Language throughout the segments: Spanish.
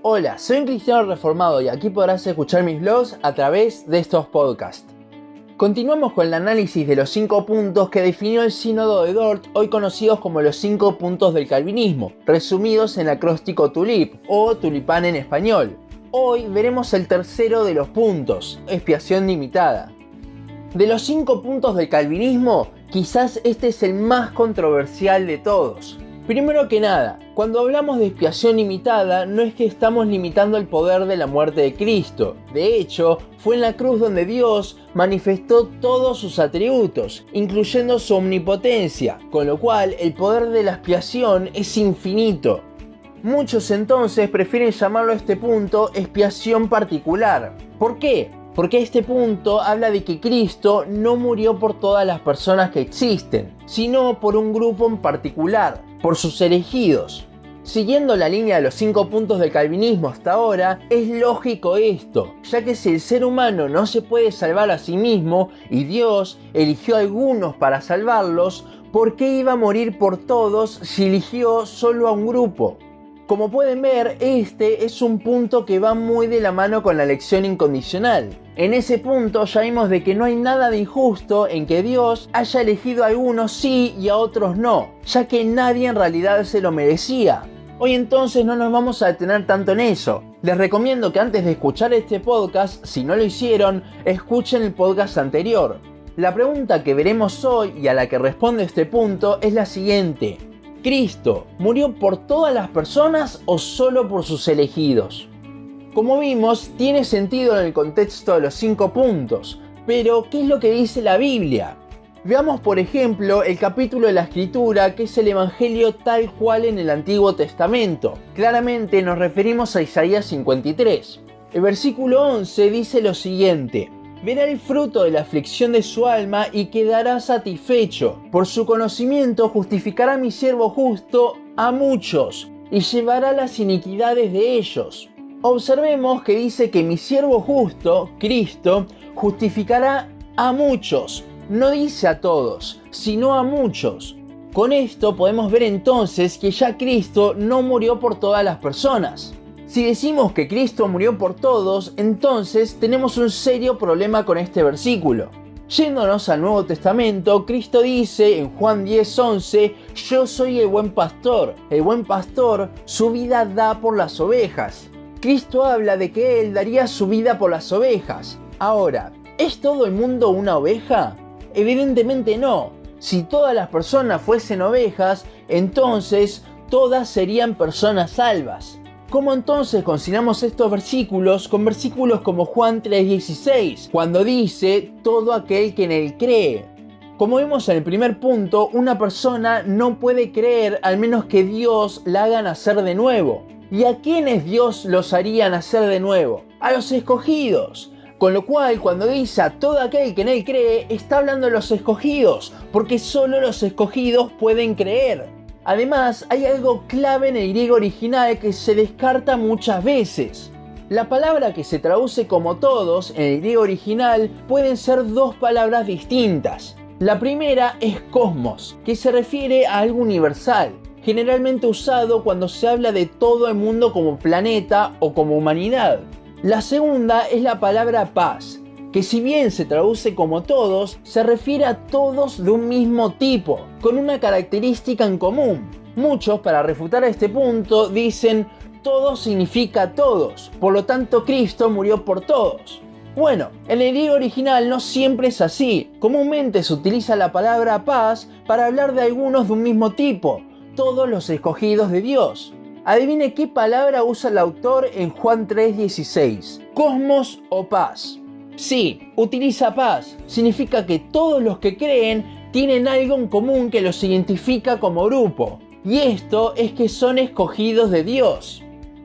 Hola, soy un cristiano reformado y aquí podrás escuchar mis vlogs a través de estos podcasts. Continuamos con el análisis de los 5 puntos que definió el Sínodo de Dort, hoy conocidos como los 5 puntos del calvinismo, resumidos en el acróstico TULIP o tulipán en español. Hoy veremos el tercero de los puntos, expiación limitada. De los 5 puntos del calvinismo, quizás este es el más controversial de todos. Primero que nada, cuando hablamos de expiación limitada, no es que estamos limitando el poder de la muerte de Cristo. De hecho, fue en la cruz donde Dios manifestó todos sus atributos, incluyendo su omnipotencia, con lo cual el poder de la expiación es infinito. Muchos entonces prefieren llamarlo a este punto expiación particular. ¿Por qué? Porque este punto habla de que Cristo no murió por todas las personas que existen, sino por un grupo en particular, por sus elegidos. Siguiendo la línea de los 5 puntos del calvinismo hasta ahora, es lógico esto, ya que si el ser humano no se puede salvar a sí mismo y Dios eligió a algunos para salvarlos, ¿por qué iba a morir por todos si eligió solo a un grupo? Como pueden ver, este es un punto que va muy de la mano con la elección incondicional. En ese punto ya vimos de que no hay nada de injusto en que Dios haya elegido a algunos sí y a otros no, ya que nadie en realidad se lo merecía. Hoy entonces no nos vamos a detener tanto en eso. Les recomiendo que antes de escuchar este podcast, si no lo hicieron, escuchen el podcast anterior. La pregunta que veremos hoy y a la que responde este punto es la siguiente: ¿Cristo murió por todas las personas o solo por sus elegidos? Como vimos, tiene sentido en el contexto de los 5 puntos, pero ¿qué es lo que dice la Biblia? Veamos por ejemplo el capítulo de la Escritura que es el Evangelio tal cual en el Antiguo Testamento. Claramente nos referimos a Isaías 53. El versículo 11 dice lo siguiente: verá el fruto de la aflicción de su alma y quedará satisfecho. Por su conocimiento justificará mi siervo justo a muchos y llevará las iniquidades de ellos. Observemos que dice que mi siervo justo, Cristo, justificará a muchos. No dice a todos, sino a muchos. Con esto podemos ver entonces que ya Cristo no murió por todas las personas. Si decimos que Cristo murió por todos, entonces tenemos un serio problema con este versículo. Yéndonos al Nuevo Testamento, Cristo dice en Juan 10:11, yo soy el buen pastor su vida da por las ovejas. Cristo habla de que Él daría su vida por las ovejas. Ahora, ¿es todo el mundo una oveja? Evidentemente no. Si todas las personas fuesen ovejas, entonces todas serían personas salvas. ¿Cómo entonces conciliamos estos versículos con versículos como Juan 3:16, cuando dice todo aquel que en él cree? Como vimos en el primer punto, una persona no puede creer al menos que Dios la haga nacer de nuevo. ¿Y a quiénes Dios los haría nacer de nuevo? A los escogidos. Con lo cual, cuando dice a todo aquel que en él cree, está hablando de los escogidos, porque solo los escogidos pueden creer. Además, hay algo clave en el griego original que se descarta muchas veces. La palabra que se traduce como todos en el griego original pueden ser 2 palabras distintas. La primera es cosmos, que se refiere a algo universal, generalmente usado cuando se habla de todo el mundo como planeta o como humanidad. La segunda es la palabra paz, que si bien se traduce como todos, se refiere a todos de un mismo tipo, con una característica en común. Muchos, para refutar este punto, dicen todos significa todos, por lo tanto Cristo murió por todos. Bueno, en el griego original no siempre es así. Comúnmente se utiliza la palabra paz para hablar de algunos de un mismo tipo, todos los escogidos de Dios. Adivine qué palabra usa el autor en Juan 3:16, cosmos o paz. Sí, utiliza paz. Significa que todos los que creen tienen algo en común que los identifica como grupo. Y esto es que son escogidos de Dios.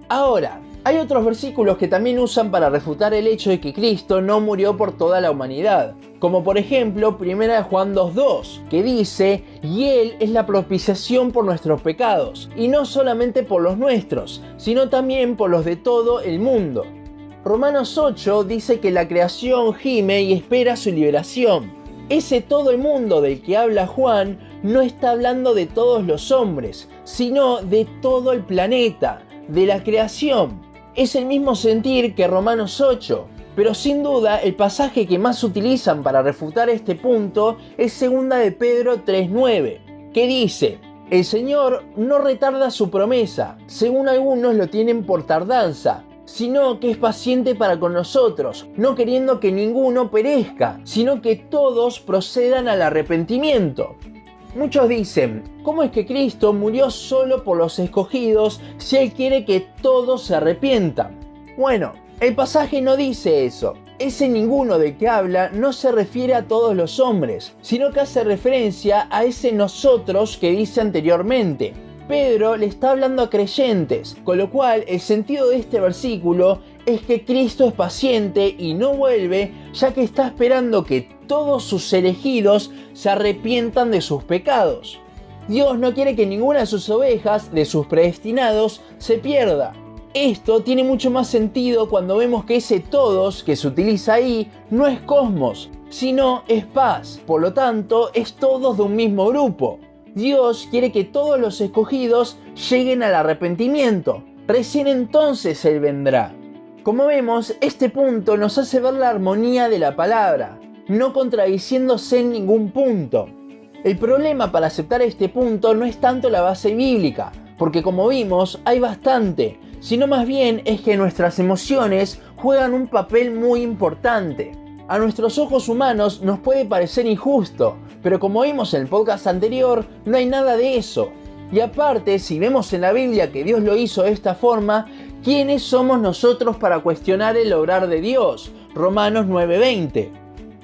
Ahora, hay otros versículos que también usan para refutar el hecho de que Cristo no murió por toda la humanidad. Como por ejemplo, 1 Juan 2:2, que dice, y Él es la propiciación por nuestros pecados, y no solamente por los nuestros, sino también por los de todo el mundo. Romanos 8 dice que la creación gime y espera su liberación. Ese todo el mundo del que habla Juan no está hablando de todos los hombres, sino de todo el planeta, de la creación. es el mismo sentir que Romanos 8. Pero sin duda el pasaje que más utilizan para refutar este punto es 2 de Pedro 3:9, que dice: el Señor no retarda su promesa, según algunos lo tienen por tardanza, sino que es paciente para con nosotros, no queriendo que ninguno perezca, sino que todos procedan al arrepentimiento. Muchos dicen: ¿cómo es que Cristo murió solo por los escogidos si Él quiere que todos se arrepientan? Bueno, el pasaje no dice eso. Ese ninguno de que habla no se refiere a todos los hombres, sino que hace referencia a ese nosotros que dice anteriormente. Pedro le está hablando a creyentes, con lo cual el sentido de este versículo es que Cristo es paciente y no vuelve, ya que está esperando que todos sus elegidos se arrepientan de sus pecados. Dios no quiere que ninguna de sus ovejas, de sus predestinados, se pierda. Esto tiene mucho más sentido cuando vemos que ese todos que se utiliza ahí no es cosmos, sino es paz. Por lo tanto, es todos de un mismo grupo. Dios quiere que todos los escogidos lleguen al arrepentimiento. Recién entonces Él vendrá. Como vemos, este punto nos hace ver la armonía de la palabra, no contradiciéndose en ningún punto. El problema para aceptar este punto no es tanto la base bíblica, porque como vimos, hay bastante, sino más bien es que nuestras emociones juegan un papel muy importante. A nuestros ojos humanos nos puede parecer injusto, pero como vimos en el podcast anterior, no hay nada de eso. Y aparte, si vemos en la Biblia que Dios lo hizo de esta forma, ¿quiénes somos nosotros para cuestionar el obrar de Dios? Romanos 9:20.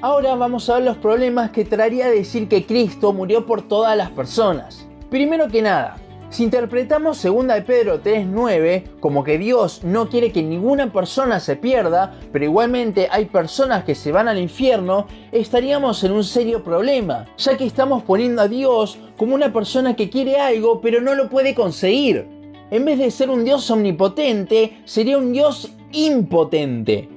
Ahora vamos a ver los problemas que traería decir que Cristo murió por todas las personas. Primero que nada, si interpretamos 2 de Pedro 3:9 como que Dios no quiere que ninguna persona se pierda, pero igualmente hay personas que se van al infierno, estaríamos en un serio problema, ya que estamos poniendo a Dios como una persona que quiere algo pero no lo puede conseguir. En vez de ser un Dios omnipotente, sería un Dios impotente.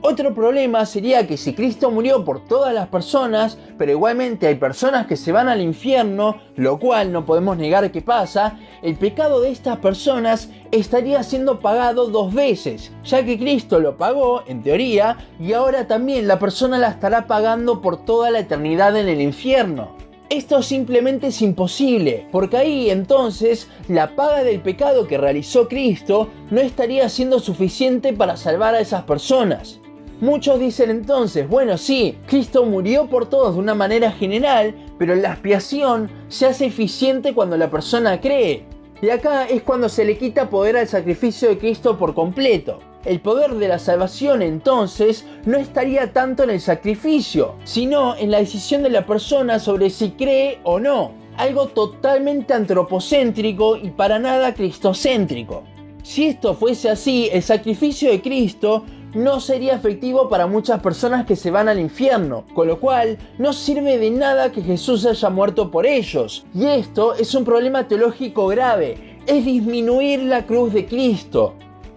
Otro problema sería que si Cristo murió por todas las personas, pero igualmente hay personas que se van al infierno, lo cual no podemos negar que pasa, el pecado de estas personas estaría siendo pagado 2 veces, ya que Cristo lo pagó, en teoría, y ahora también la persona la estará pagando por toda la eternidad en el infierno. Esto simplemente es imposible, porque ahí entonces la paga del pecado que realizó Cristo no estaría siendo suficiente para salvar a esas personas. Muchos dicen entonces, bueno sí, Cristo murió por todos de una manera general, pero la expiación se hace eficiente cuando la persona cree. Y acá es cuando se le quita poder al sacrificio de Cristo por completo. El poder de la salvación entonces no estaría tanto en el sacrificio, sino en la decisión de la persona sobre si cree o no. Algo totalmente antropocéntrico y para nada cristocéntrico. Si esto fuese así, el sacrificio de Cristo no sería efectivo para muchas personas que se van al infierno, con lo cual no sirve de nada que Jesús haya muerto por ellos. Y esto es un problema teológico grave, es disminuir la cruz de Cristo.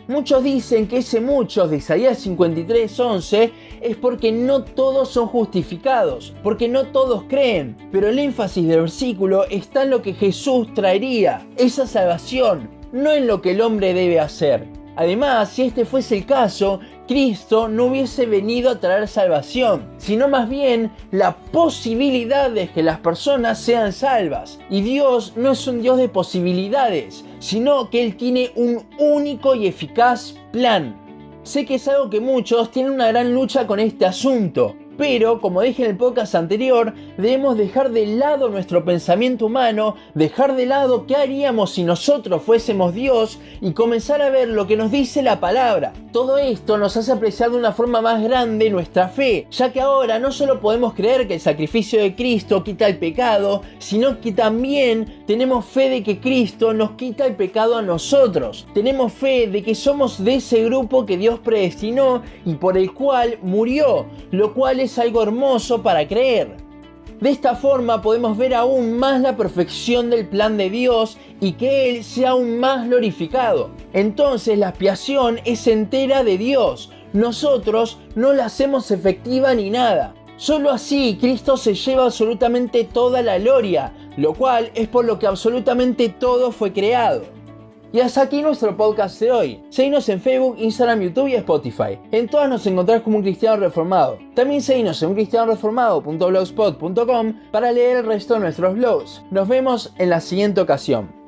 Muchos dicen que ese muchos de Isaías 53:11 es porque no todos son justificados, porque no todos creen, pero el énfasis del versículo está en lo que Jesús traería, esa salvación, no en lo que el hombre debe hacer. Además, si este fuese el caso, Cristo no hubiese venido a traer salvación, sino más bien la posibilidad de que las personas sean salvas. Y Dios no es un Dios de posibilidades, sino que Él tiene un único y eficaz plan. Sé que es algo que muchos tienen una gran lucha con este asunto, pero, como dije en el podcast anterior, debemos dejar de lado nuestro pensamiento humano, dejar de lado qué haríamos si nosotros fuésemos Dios y comenzar a ver lo que nos dice la palabra. Todo esto nos hace apreciar de una forma más grande nuestra fe, ya que ahora no solo podemos creer que el sacrificio de Cristo quita el pecado, sino que también tenemos fe de que Cristo nos quita el pecado a nosotros. Tenemos fe de que somos de ese grupo que Dios predestinó y por el cual murió, lo cual es algo hermoso para creer. De esta forma podemos ver aún más la perfección del plan de Dios y que Él sea aún más glorificado. Entonces la expiación es entera de Dios. Nosotros no la hacemos efectiva ni nada. Solo así Cristo se lleva absolutamente toda la gloria, lo cual es por lo que absolutamente todo fue creado. Y hasta aquí nuestro podcast de hoy. Seguinos en Facebook, Instagram, YouTube y Spotify. En todas nos encontrás como un cristiano reformado. También seguinos en uncristianoreformado.blogspot.com para leer el resto de nuestros blogs. Nos vemos en la siguiente ocasión.